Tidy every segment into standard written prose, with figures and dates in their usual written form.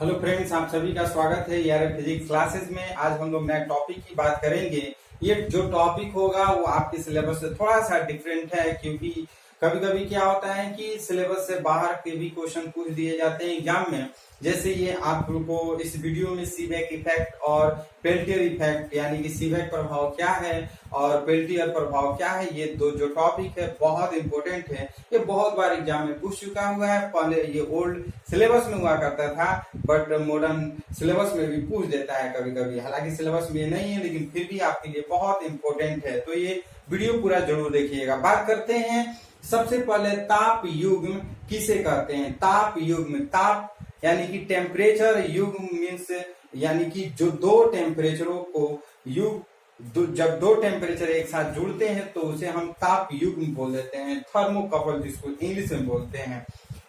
Hello friends, आप सभी का स्वागत है यार फिजिक्स क्लासेस में। आज हम लोग नए टॉपिक की बात करेंगे। ये जो टॉपिक होगा वो आपके सिलेबस से थोड़ा सा डिफरेंट है, क्योंकि कभी कभी क्या होता है कि सिलेबस से बाहर के भी क्वेश्चन पूछ दिए जाते हैं एग्जाम में। जैसे ये आपको इस वीडियो में सीबेक इफेक्ट और पेल्टियर इफेक्ट यानी कि सीबेक प्रभाव क्या है और पेल्टियर प्रभाव क्या है, ये दो जो टॉपिक है बहुत इंपॉर्टेंट है। ये बहुत बार एग्जाम में पूछ चुका हुआ है। पहले ये ओल्ड सिलेबस में हुआ करता था, बट मॉडर्न सिलेबस में भी पूछ देता है कभी कभी। हालांकि सिलेबस में नहीं है, लेकिन फिर भी आपके लिए बहुत इंपॉर्टेंट है, तो ये वीडियो पूरा जरूर देखिएगा। बात करते हैं सबसे पहले ताप युग्म किसे कहते हैं। ताप युग्म, ताप यानी कि टेम्परेचर, युग्म मीन्स यानी कि जो दो टेम्परेचरों को जब दो टेम्परेचर एक साथ जुड़ते हैं तो उसे हम ताप युग्म बोल देते हैं, थर्मोकपल जिसको इंग्लिश में बोलते हैं।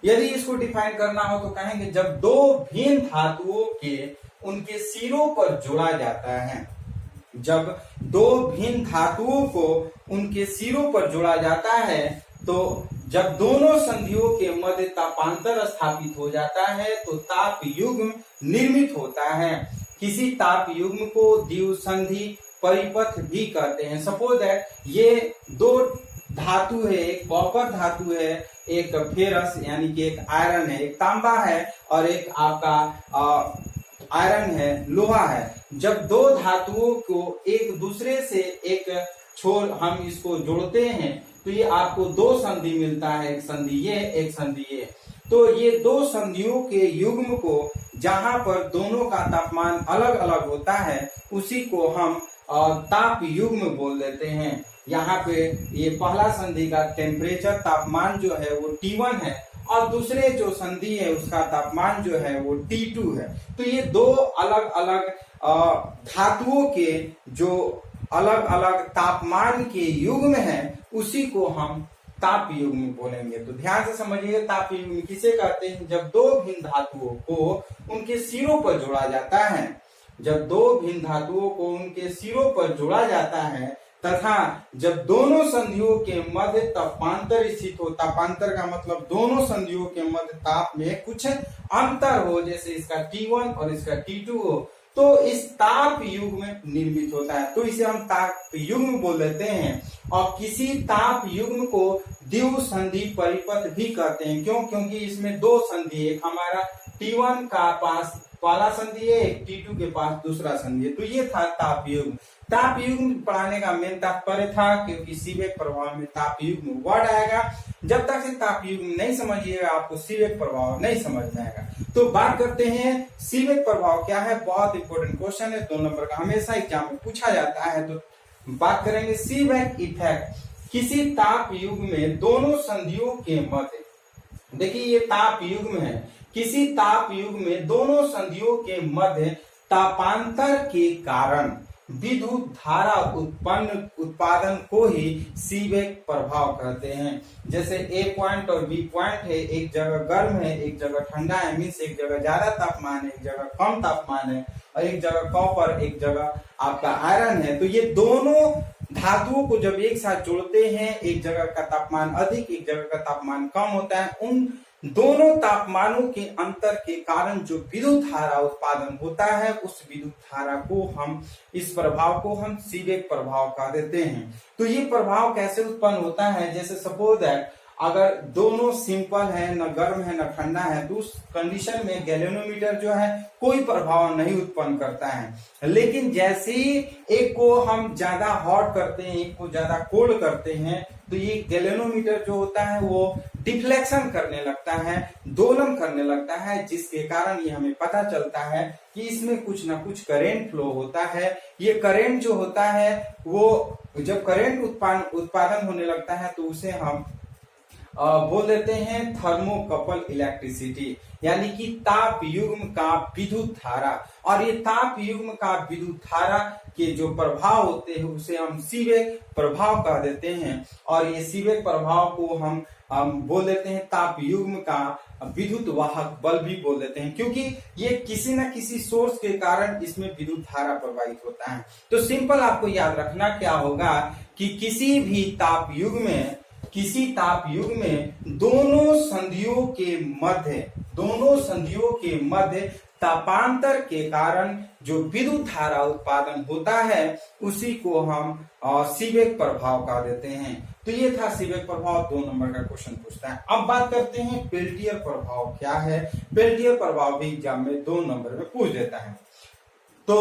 यदि इसको डिफाइन करना हो तो कहेंगे जब दो भिन्न धातुओं के उनके सिरों पर जोड़ा जाता है। जब दो भिन्न धातुओं को उनके सिरों पर जोड़ा जाता है तो जब दोनों संधियों के मध्य तापांतर स्थापित हो जाता है तो ताप युग्म निर्मित होता है। किसी ताप युग्म को द्विसंधि परिपथ भी कहते हैं। सपोज दैट ये दो धातु है, एक कॉपर धातु है, एक फेरस यानी कि एक आयरन है, एक तांबा है और एक आपका आयरन है, लोहा है। जब दो धातुओं को एक दूसरे से एक छोर हम इसको जोड़ते हैं तो ये आपको दो संधि मिलता है, एक संधि ये, एक संधि ये। तो ये दो संधियों के युग्म को जहां पर दोनों का तापमान अलग अलग होता है उसी को हम ताप युग्म बोल देते हैं। यहाँ पे ये पहला संधि का टेम्परेचर तापमान जो है वो T1 है और दूसरे जो संधि है उसका तापमान जो है वो T2 है। तो ये दो अलग अलग धातुओं के जो अलग अलग तापमान के युग्म है उसी को हम ताप युग्म बोलेंगे। तो ध्यान से समझिए, ताप युग्म किसे कहते हैं। जब दो भिन्न धातुओं को उनके सिरों पर जोड़ा जाता है, जब दो भिन्न धातुओं को उनके सिरों पर जोड़ा जाता है तथा जब दोनों संधियों के मध्य तापांतर स्थित हो। तापांतर का मतलब दोनों संधियों के मध्य ताप में कुछ अंतर हो, जैसे इसका T1 और इसका T2 हो, तो इस ताप युग्म निर्मित होता है। तो इसे हम ताप युग्म बोल देते हैं। और किसी ताप युग्म को द्विसंधि परिपथ भी कहते हैं। क्यों? क्योंकि इसमें दो संधि, एक हमारा T1 का पास पहला संधि है, एक T2 के पास दूसरा संधि है। तो ये था ताप युग्म। ताप युग्म पढ़ाने का मेन तात्पर्य था, क्योंकि सीबेक प्रभाव में ताप युग्म वर्ड आएगा। जब तक से ताप युग्म नहीं समझिएगा आपको सीबेक प्रभाव नहीं समझ में आएगा। तो बात करते हैं सीबेक प्रभाव क्या है। बहुत इंपॉर्टेंट क्वेश्चन है, 2 नंबर का हमेशा एग्जाम में पूछा जाता है। तो बात करेंगे सीबेक इफेक्ट। किसी ताप युग्म में दोनों संधियों के मध्य, देखिए ये ताप युग्म है, किसी ताप युग्म में दोनों संधियों के मध्य तापांतर के कारण विद्युत धारा उत्पादन को ही सीबेक प्रभाव कहते हैं। जैसे ए पॉइंट और बी पॉइंट है, एक जगह गर्म है एक जगह ठंडा है, मीन्स एक जगह ज्यादा तापमान है एक जगह कम तापमान है, और एक जगह कॉपर एक जगह आपका आयरन है। तो ये दोनों धातुओं को जब एक साथ जोड़ते हैं, एक जगह का तापमान अधिक एक जगह का तापमान कम होता है। उन दोनों तापमानों के अंतर के कारण जो विद्युत धारा उत्पादन होता है, उस विद्युत धारा को हम, इस प्रभाव को हम सीबेक प्रभाव कह देते हैं। तो ये प्रभाव कैसे उत्पन्न होता है, जैसे सपोज दैट अगर दोनों सिंपल है, न गर्म है न ठंडा है, तो उस कंडीशन में गैल्वेनोमीटर जो है कोई प्रभाव नहीं उत्पन्न करता है। लेकिन जैसे ही एक को हम ज्यादा हॉट करते हैं, एक को ज्यादा कोल्ड करते हैं, तो ये गैल्वेनोमीटर जो होता है वो डिफ्लेक्शन करने लगता है, दोलन करने लगता है, जिसके कारण ये हमें पता चलता है कि इसमें कुछ ना कुछ करंट फ्लो होता है। ये करंट जो होता है वो जब करंट उत्पादन होने लगता है तो उसे हम बोल देते हैं थर्मोकपल इलेक्ट्रिसिटी, यानी कि ताप युग्म का विद्युत धारा। और ये ताप युग्म का विद्युत धारा के जो प्रभाव होते हैं उसे हम सीबेक प्रभाव कह देते हैं। और ये सीबेक प्रभाव को हम बोल देते हैं ताप युग्म का विद्युत वाहक बल भी बोल देते हैं, क्योंकि ये किसी न किसी सोर्स के कारण इसमें विद्युत धारा प्रवाहित होता है। तो सिंपल आपको याद रखना क्या होगा कि किसी भी ताप युग्म में किसी ताप युग्म में दोनों संधियों के मध्य तापांतर के कारण जो विद्युत धारा उत्पादन होता है उसी को हम सीबेक प्रभाव कह देते हैं। तो ये था सीबेक प्रभाव, 2 नंबर का क्वेश्चन पूछता है। अब बात करते हैं पेल्टियर प्रभाव क्या है। पेल्टियर प्रभाव भी एग्जाम में 2 नंबर में पूछ देता है। तो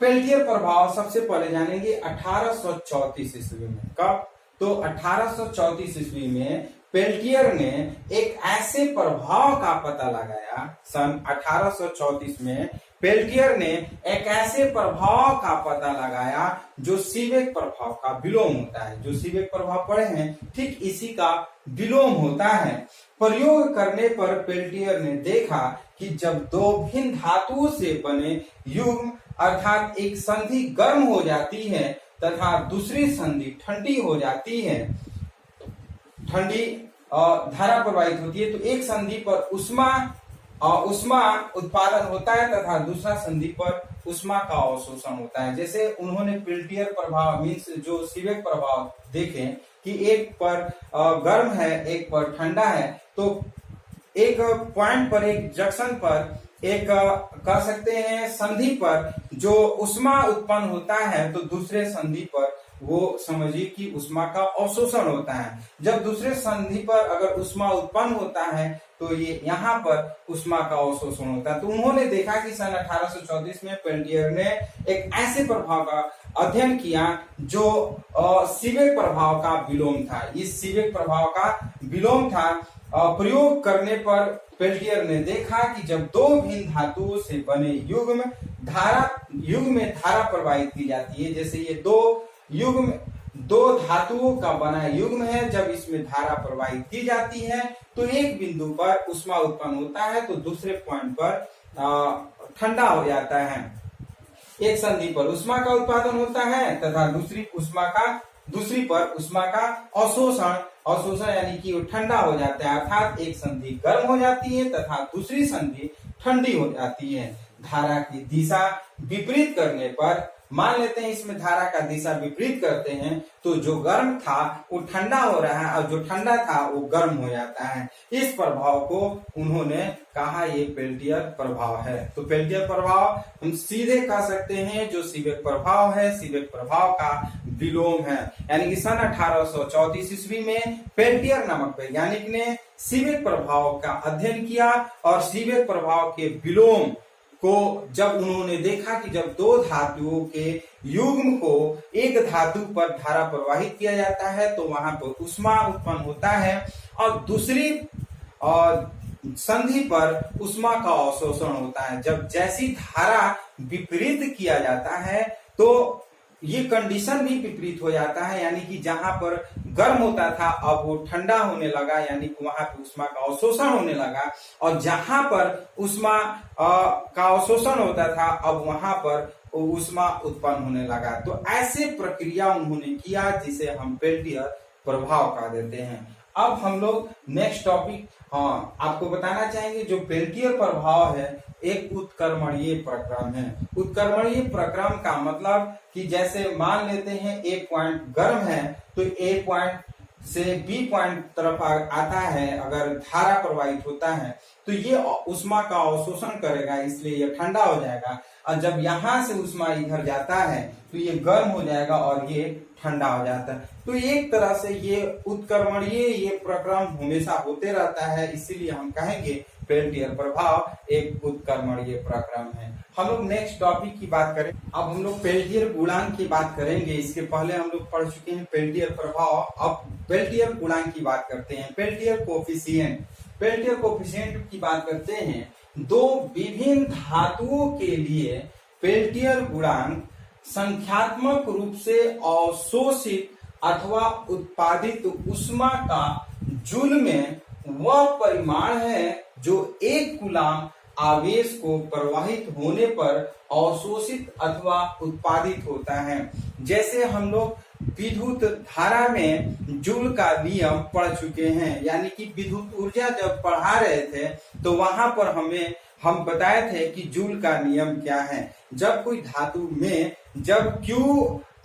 पेल्टियर प्रभाव सबसे पहले जानेंगे 1834 ईस्वी में। कब? तो 1834 ईस्वी में पेल्टियर ने एक ऐसे प्रभाव का पता लगाया। सन 1834 में पेल्टियर ने एक ऐसे प्रभाव का पता लगाया जो सीबेक प्रभाव का विलोम होता है। जो सीबेक प्रभाव पढ़े हैं ठीक इसी का विलोम होता है। प्रयोग करने पर पेल्टियर ने देखा कि जब 2 भिन्न धातुओं से बने युग्म अर्थात एक संधि गर्म हो जाती है तथा दूसरी संधि ठंडी हो जाती है, ठंडी धारा प्रवाहित होती है, तो एक संधि पर उष्मा उत्पादन होता है तथा दूसरा संधि पर उष्मा का अवशोषण होता है। जैसे उन्होंने पेल्टियर प्रभाव मीन्स जो सीबेक प्रभाव देखे कि एक पर गर्म है एक पर ठंडा है, तो एक पॉइंट पर एक जंक्शन पर एक कह सकते हैं संधि पर जो उष्मा उत्पन्न होता है तो दूसरे संधि पर वो समझिए कि उष्मा का अवशोषण होता है। जब दूसरे संधि पर अगर उष्मा उत्पन्न होता है तो ये यहाँ पर उष्मा का अवशोषण होता है। तो उन्होंने देखा कि सन 1834 में पेल्टियर ने एक ऐसे प्रभाव का अध्ययन किया जो सीबेक प्रभाव का विलोम था। इस सीबेक प्रभाव का विलोम था। प्रयोग करने पर पेल्टियर ने देखा कि जब 2 भिन्न धातुओं से बने युग्म में धारा प्रवाहित की जाती है, जैसे ये 2 धातुओं का बना युग्म है, जब इसमें धारा प्रवाहित की जाती है तो एक बिंदु पर उष्मा उत्पन्न होता है तो दूसरे पॉइंट पर ठंडा हो जाता है। एक संधि पर उष्मा का उत्पादन होता है तथा दूसरी पर उष्मा का अवशोषण यानी कि वो ठंडा हो जाता है, अर्थात एक संधि गर्म हो जाती है तथा दूसरी संधि ठंडी हो जाती है। धारा की दिशा विपरीत करने पर मान लेते हैं इसमें धारा का दिशा विपरीत करते हैं तो जो गर्म था वो ठंडा हो रहा है और जो ठंडा था वो गर्म हो जाता है। इस प्रभाव को उन्होंने कहा ये पेल्टियर प्रभाव है। तो पेल्टियर प्रभाव हम सीधे कह सकते हैं जो सीबेक प्रभाव है, सीबेक प्रभाव का विलोम है। यानी कि सन 1834 ईस्वी में पेल्टियर नामक वैज्ञानिक ने सीबेक प्रभाव का अध्ययन किया और सीबेक प्रभाव के विलोम को जब उन्होंने देखा कि जब 2 धातुओं के युग्म को एक धातु पर धारा प्रवाहित किया जाता है तो वहां पर उष्मा उत्पन्न होता है और दूसरी संधि पर उष्मा का अवशोषण होता है। जब जैसी धारा विपरीत किया जाता है तो ये कंडीशन भी विपरीत हो जाता है, यानी कि जहां पर गर्म होता था अब वो ठंडा होने लगा, यानी कि वहां पर उष्मा का अवशोषण होने लगा, और जहां पर उष्मा का अवशोषण होता था अब वहां पर उष्मा उत्पन्न होने लगा। तो ऐसे प्रक्रिया उन्होंने किया जिसे हम पेल्टियर प्रभाव कह देते हैं। अब हम लोग नेक्स्ट टॉपिक आपको बताना चाहेंगे। जो पेल्टियर प्रभाव है एक उत्क्रमणीय प्रक्रम है। उत्क्रमणीय प्रक्रम का मतलब कि जैसे मान लेते हैं एक पॉइंट गर्म है तो ए पॉइंट से बी पॉइंट तरफ आता है, अगर धारा प्रवाहित होता है तो ये उष्मा का अवशोषण करेगा इसलिए ये ठंडा हो जाएगा, और जब यहाँ से उष्मा इधर जाता है तो ये गर्म हो जाएगा और ये ठंडा हो जाता है। तो एक तरह से ये उत्क्रमणीय ये प्रक्रम हमेशा होते रहता है, इसीलिए हम कहेंगे पेल्टियर प्रभाव एक उत्क्रमणीय प्रक्रम है। हम लोग नेक्स्ट टॉपिक की बात करें। अब हम लोग पेल्टियर गुणांक की बात करेंगे। इसके पहले हम लोग पढ़ चुके हैं पेल्टियर प्रभाव, अब पेल्टियर गुणांक की बात करते हैं। पेल्टियर कोफिशिएंट की बात करते हैं। 2 विभिन्न धातुओं के लिए पेल्टियर गुणांक संख्यात्मक रूप से अवशोषित अथवा उत्पादित उष्मा का जूल में वह परिमाण है जो एक कूलाम आवेश को प्रवाहित होने पर अवशोषित अथवा उत्पादित होता है। जैसे हम लोग विद्युत धारा में जूल का नियम पढ़ चुके हैं, यानी कि विद्युत ऊर्जा जब पढ़ा रहे थे तो वहां पर हम बताए थे कि जूल का नियम क्या है। जब कोई धातु में जब Q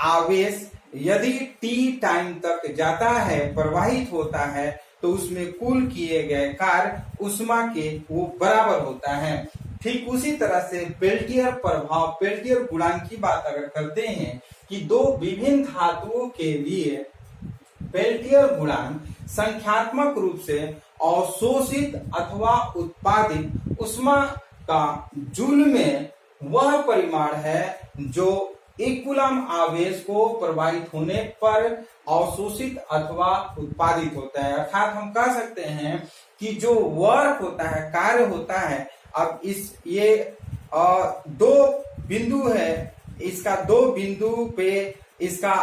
आवेश यदि T टाइम तक जाता है, प्रवाहित होता है, तो उसमें कुल किए गए कार्य उष्मा के वो बराबर होता है। ठीक उसी तरह से पेल्टियर प्रभाव, पेल्टियर गुणांक की बात अगर करते हैं कि दो विभिन्न धातुओं के लिए पेल्टियर गुणांक संख्यात्मक रूप से अवशोषित अथवा उत्पादित ऊष्मा का जूल में वह परिमाण है जो एक कूलम आवेश को प्रवाहित होने पर अवशोषित अथवा उत्पादित होता है। अर्थात हम कह सकते हैं कि जो वर्क होता है, कार्य होता है, अब ये दो बिंदु है, इसका दो बिंदु पे इसका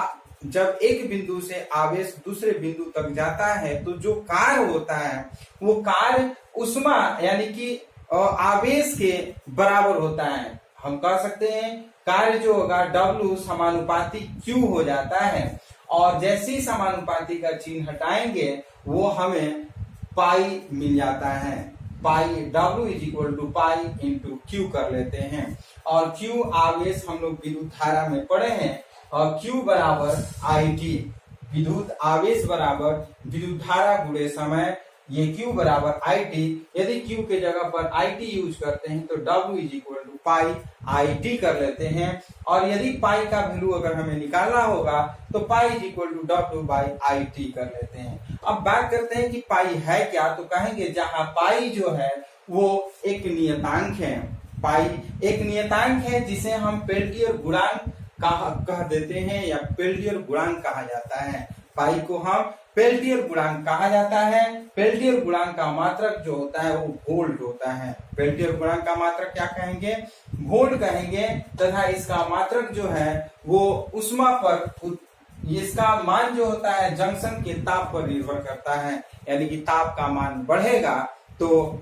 जब एक बिंदु से आवेश दूसरे बिंदु तक जाता है तो जो कार्य होता है वो कार्य ऊष्मा यानी कि आवेश के बराबर होता है। हम कह सकते हैं कार्य जो होगा W समानुपाती Q हो जाता है, और जैसे ही समानुपाती का चिन्ह हटाएंगे वो हमें पाई मिल जाता है। Pi W is equal to pi into Q कर लेते हैं, और Q आवेश हम लोग विद्युत धारा में पढ़े हैं, और Q बराबर IT, विद्युत आवेश बराबर विद्युत धारा गुणे समय, ये Q बराबर IT। यदि Q के जगह पर IT यूज करते हैं तो W is equal to pi IT कर लेते हैं, और यदि पाई का वैल्यू अगर हमें निकालना होगा तो pi is equal to W by IT कर लेते हैं। अब बात करते हैं कि पाई है क्या, तो कहेंगे जहां पाई जो है वो एक नियतांक है। पाई एक नियतांक है जिसे हम पेल्टियर गुणांक कह देते हैं या पेल्टियर गुणांक कहा जाता है। पाई को हम पेल्टियर गुणांक कहा जाता है। पेल्टियर गुणांक का मात्रक जो होता है वो वोल्ट होता है। पेल्टियर गुणांक का मात्रक क्या कहेंगे? वोल्ट कहेंगे, तथा इसका मात्रक जो है वो ऊष्मा पर, इसका मान जो होता है जंक्शन के ताप पर निर्भर करता है, यानी कि ताप का मान बढ़ेगा तो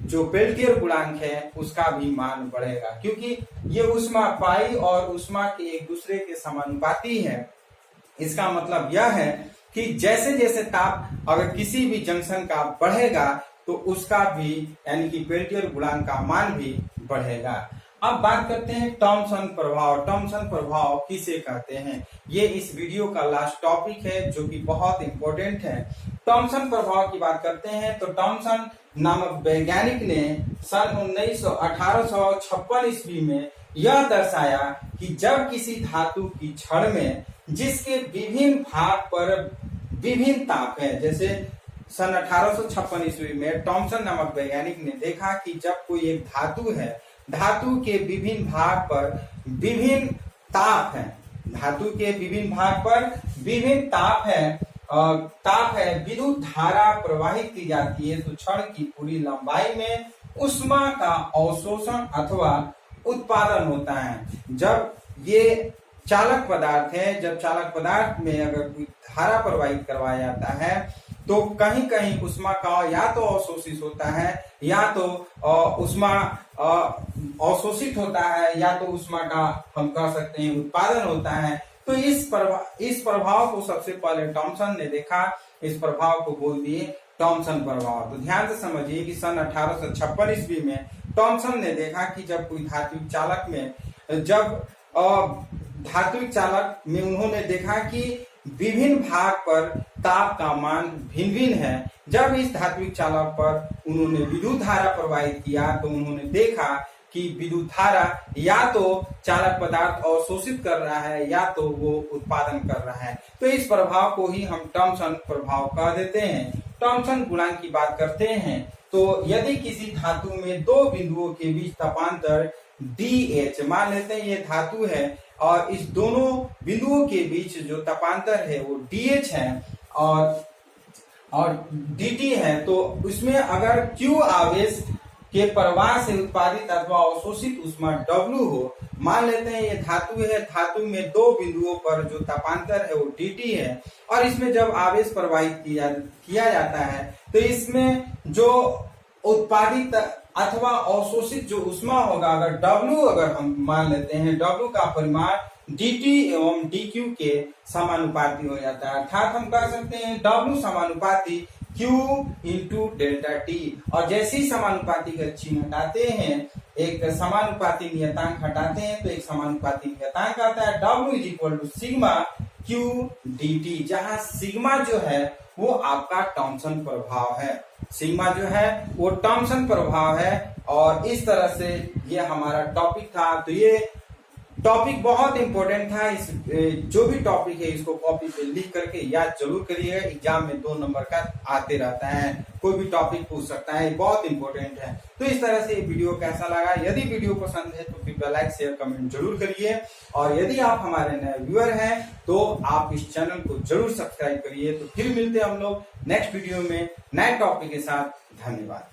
जो पेल्टियर गुणांक है उसका भी मान बढ़ेगा, क्योंकि ये ऊष्मा पाई और ऊष्मा के एक दूसरे के समानुपाती है। इसका मतलब यह है कि जैसे जैसे ताप अगर किसी भी जंक्शन का बढ़ेगा तो उसका भी यानी कि पेल्टियर गुणांक का मान भी बढ़ेगा। अब बात करते हैं थॉमसन प्रभाव। थॉमसन प्रभाव किसे कहते हैं, ये इस वीडियो का लास्ट टॉपिक है जो कि बहुत इंपॉर्टेंट है। थॉमसन प्रभाव की बात करते हैं तो थॉमसन नामक वैज्ञानिक ने सन 1856 ईस्वी में यह दर्शाया कि जब किसी धातु की छड़ में जिसके विभिन्न भाग पर विभिन्न ताप है, जैसे सन 1856 ईस्वी में थॉमसन नामक वैज्ञानिक ने देखा कि जब कोई एक धातु है, धातु के विभिन्न भाग पर विभिन्न ताप है, धातु के विभिन्न भाग पर विभिन्न ताप है, विद्युत धारा प्रवाहित की जाती है तो छड़ की पूरी लंबाई में ऊष्मा का अवशोषण अथवा उत्पादन होता है। जब ये चालक पदार्थ है, जब चालक पदार्थ में अगर कोई धारा प्रवाहित करवाया जाता है तो कहीं कहीं ऊष्मा का या तो अवशोषित होता है या तो ऊष्मा अवशोषित होता है या तो ऊष्मा का हम कह सकते हैं उत्पादन होता है। तो इस प्रभाव को सबसे पहले थॉमसन ने देखा, इस प्रभाव को बोल दिए थॉमसन प्रभाव। तो ध्यान से समझिए कि सन 1856 ईस्वी में थॉमसन ने देखा कि जब कोई धात्विक चालक में, जब धात्विक चालक में उन्होंने देखा कि विभिन्न भाग पर ताप का मान भिन्न भिन्न है। जब इस धात्विक चालक पर उन्होंने विद्युत धारा प्रवाहित किया तो उन्होंने देखा कि विद्युत धारा या तो चालक पदार्थ अवशोषित कर रहा है या तो वो उत्पादन कर रहा है। तो इस प्रभाव को ही हम थॉमसन प्रभाव कह देते हैं। थॉमसन गुणांक की बात करते हैं तो यदि किसी धातु में दो बिंदुओं के बीच तापांतर DH, मान लेते हैं ये धातु है और इस दोनों बिंदुओं के बीच जो तापांतर है वो DH है और DT है, तो उसमें अगर Q आवेश के प्रवाह से उत्पादित अथवा अवशोषित ऊष्मा W हो, मान लेते हैं ये धातु है, धातु में दो बिंदुओं पर जो तापांतर है वो DT है, और इसमें जब आवेश प्रवाहित किया जाता है तो इसमें जो उत्पादित अथवा अवशोषित जो ऊष्मा होगा, अगर W अगर हम मान लेते हैं, W का परिमाण DT एवं DQ के समानुपाती हो जाता है। अर्थात हम कह सकते हैं W समानुपाती Q इंटू डेल्टा T, और जैसे ही समानुपाती का चिन्ह हटाते हैं, एक समानुपाती नियतांक हटाते हैं तो एक समानुपाती नियतांक आता है W is equal to sigma Q DT, जहां सिग्मा जो है वो आपका थॉमसन प्रभाव है। सिग्मा जो है वो थॉमसन प्रभाव है और इस तरह से ये हमारा टॉपिक था। तो ये टॉपिक बहुत इंपॉर्टेंट था। इस जो भी टॉपिक है इसको कॉपी पे लिख करके याद जरूर करिएगा। एग्जाम में 2 नंबर का आते रहता है, कोई भी टॉपिक पूछ सकता है, बहुत इंपॉर्टेंट है। तो इस तरह से ये वीडियो कैसा लगा, यदि वीडियो पसंद है तो कृपया लाइक शेयर कमेंट जरूर करिए। और यदि आप हमारे नए व्यूअर हैं तो आप इस चैनल को जरूर सब्सक्राइब करिए। तो फिर मिलते हैं हम लोग नेक्स्ट वीडियो में नए टॉपिक के साथ। धन्यवाद।